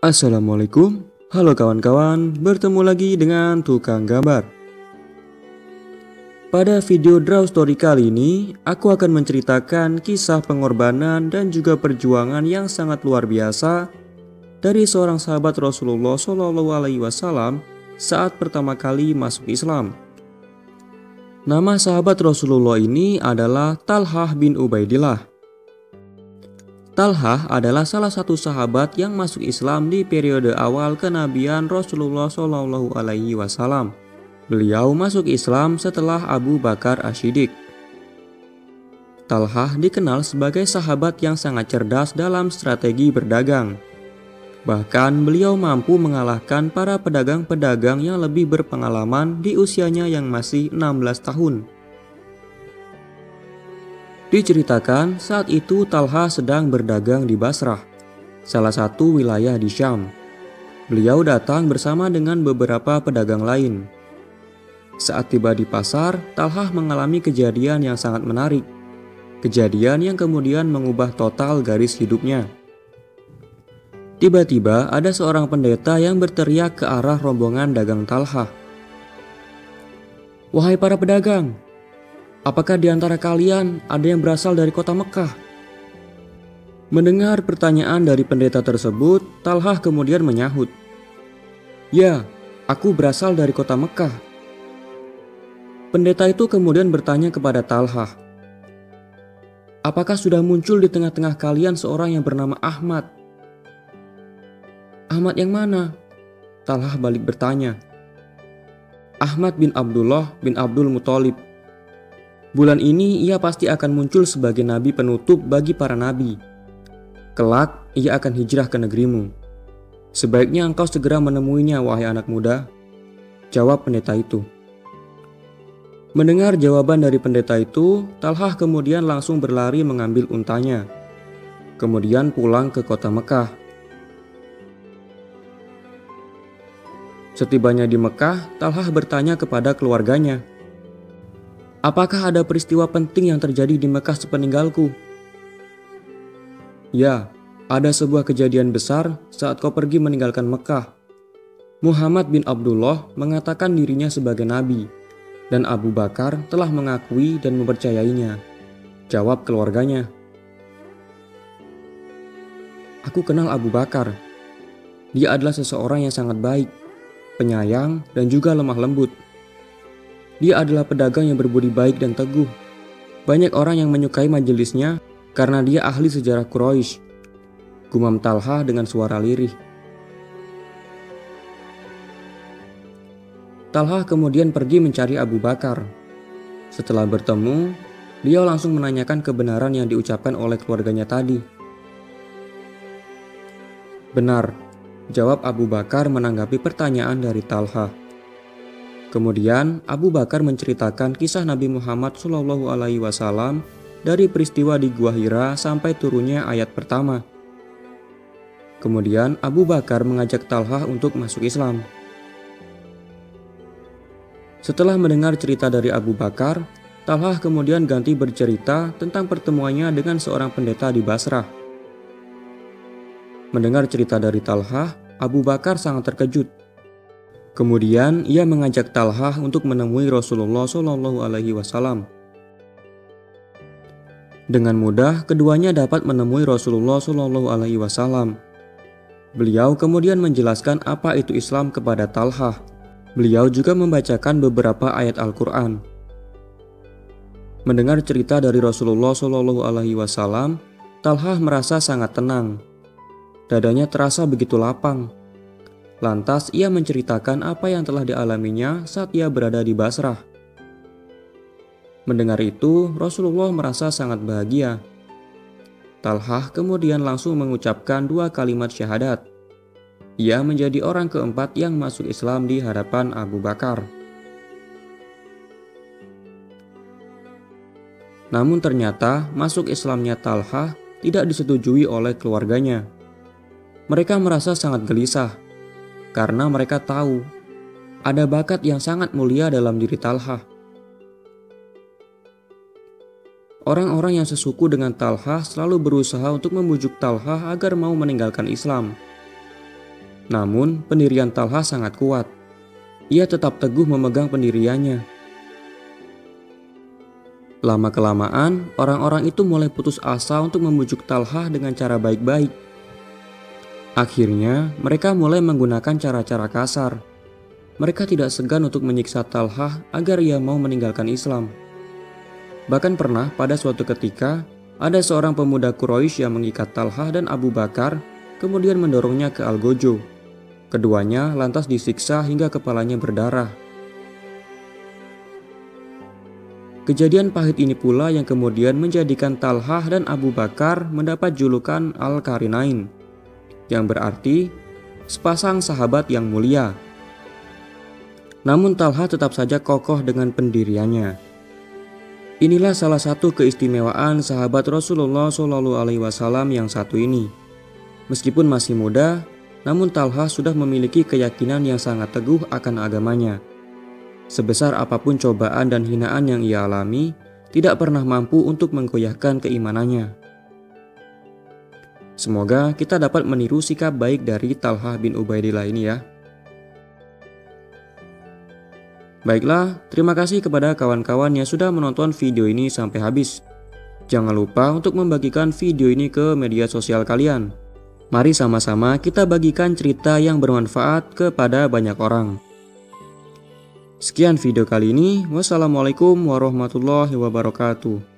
Assalamualaikum, halo kawan-kawan, bertemu lagi dengan Tukang Gambar. Pada video Draw Story kali ini, aku akan menceritakan kisah pengorbanan dan juga perjuangan yang sangat luar biasa dari seorang sahabat Rasulullah SAW saat pertama kali masuk Islam. Nama sahabat Rasulullah ini adalah Talhah bin Ubaidillah. Talhah adalah salah satu sahabat yang masuk Islam di periode awal kenabian Rasulullah SAW. Beliau masuk Islam setelah Abu Bakar As-Siddiq. Talhah dikenal sebagai sahabat yang sangat cerdas dalam strategi berdagang. Bahkan beliau mampu mengalahkan para pedagang-pedagang yang lebih berpengalaman di usianya yang masih 16 tahun. Diceritakan saat itu Talhah sedang berdagang di Basrah, salah satu wilayah di Syam. Beliau datang bersama dengan beberapa pedagang lain. Saat tiba di pasar, Talhah mengalami kejadian yang sangat menarik. Kejadian yang kemudian mengubah total garis hidupnya. Tiba-tiba ada seorang pendeta yang berteriak ke arah rombongan dagang Talhah. "Wahai para pedagang, apakah di antara kalian ada yang berasal dari kota Mekah?" Mendengar pertanyaan dari pendeta tersebut, Talhah kemudian menyahut, "Ya, aku berasal dari kota Mekah." Pendeta itu kemudian bertanya kepada Talhah, "Apakah sudah muncul di tengah-tengah kalian seorang yang bernama Ahmad?" "Ahmad yang mana?" Talhah balik bertanya. "Ahmad bin Abdullah bin Abdul Muthalib. Bulan ini ia pasti akan muncul sebagai nabi penutup bagi para nabi. Kelak ia akan hijrah ke negerimu. Sebaiknya engkau segera menemuinya, wahai anak muda," jawab pendeta itu. Mendengar jawaban dari pendeta itu, Talhah kemudian langsung berlari mengambil untanya. Kemudian pulang ke kota Mekah. Setibanya di Mekah, Talhah bertanya kepada keluarganya, "Apakah ada peristiwa penting yang terjadi di Mekah sepeninggalku?" "Ya, ada sebuah kejadian besar saat kau pergi meninggalkan Mekah. Muhammad bin Abdullah mengatakan dirinya sebagai nabi, dan Abu Bakar telah mengakui dan mempercayainya," jawab keluarganya. "Aku kenal Abu Bakar. Dia adalah seseorang yang sangat baik, penyayang, dan juga lemah lembut. Dia adalah pedagang yang berbudi baik dan teguh. Banyak orang yang menyukai majelisnya karena dia ahli sejarah Quraisy," gumam Talhah dengan suara lirih. Talhah kemudian pergi mencari Abu Bakar. Setelah bertemu, beliau langsung menanyakan kebenaran yang diucapkan oleh keluarganya tadi. "Benar," jawab Abu Bakar menanggapi pertanyaan dari Talhah. Kemudian Abu Bakar menceritakan kisah Nabi Muhammad SAW dari peristiwa di Gua Hira sampai turunnya ayat pertama. Kemudian Abu Bakar mengajak Talhah untuk masuk Islam. Setelah mendengar cerita dari Abu Bakar, Talhah kemudian ganti bercerita tentang pertemuannya dengan seorang pendeta di Basrah. Mendengar cerita dari Talhah, Abu Bakar sangat terkejut. Kemudian ia mengajak Talhah untuk menemui Rasulullah SAW. Dengan mudah, keduanya dapat menemui Rasulullah SAW. Beliau kemudian menjelaskan apa itu Islam kepada Talhah. Beliau juga membacakan beberapa ayat Al-Quran. Mendengar cerita dari Rasulullah SAW, Talhah merasa sangat tenang. Dadanya terasa begitu lapang. Lantas ia menceritakan apa yang telah dialaminya saat ia berada di Basrah. Mendengar itu, Rasulullah merasa sangat bahagia. Talhah kemudian langsung mengucapkan 2 kalimat syahadat. Ia menjadi orang keempat yang masuk Islam di hadapan Abu Bakar. Namun ternyata masuk Islamnya Talhah tidak disetujui oleh keluarganya. Mereka merasa sangat gelisah karena mereka tahu ada bakat yang sangat mulia dalam diri Talhah. Orang-orang yang sesuku dengan Talhah selalu berusaha untuk membujuk Talhah agar mau meninggalkan Islam. Namun, pendirian Talha sangat kuat. Ia tetap teguh memegang pendiriannya. Lama-kelamaan, orang-orang itu mulai putus asa untuk membujuk Talha dengan cara baik-baik. Akhirnya, mereka mulai menggunakan cara-cara kasar. Mereka tidak segan untuk menyiksa Talha agar ia mau meninggalkan Islam. Bahkan pernah pada suatu ketika, ada seorang pemuda Quraisy yang mengikat Talha dan Abu Bakar, kemudian mendorongnya ke Al-Gojo. Keduanya lantas disiksa hingga kepalanya berdarah. Kejadian pahit ini pula yang kemudian menjadikan Talha dan Abu Bakar mendapat julukan Al-Qarinain, yang berarti sepasang sahabat yang mulia. Namun Talha tetap saja kokoh dengan pendiriannya. Inilah salah satu keistimewaan sahabat Rasulullah SAW yang satu ini. Meskipun masih muda, namun Talha sudah memiliki keyakinan yang sangat teguh akan agamanya. Sebesar apapun cobaan dan hinaan yang ia alami, tidak pernah mampu untuk menggoyahkan keimanannya. Semoga kita dapat meniru sikap baik dari Talha bin Ubaidillah ini ya. Baiklah, terima kasih kepada kawan-kawan yang sudah menonton video ini sampai habis. Jangan lupa untuk membagikan video ini ke media sosial kalian. Mari sama-sama kita bagikan cerita yang bermanfaat kepada banyak orang. Sekian video kali ini. Wassalamualaikum warahmatullahi wabarakatuh.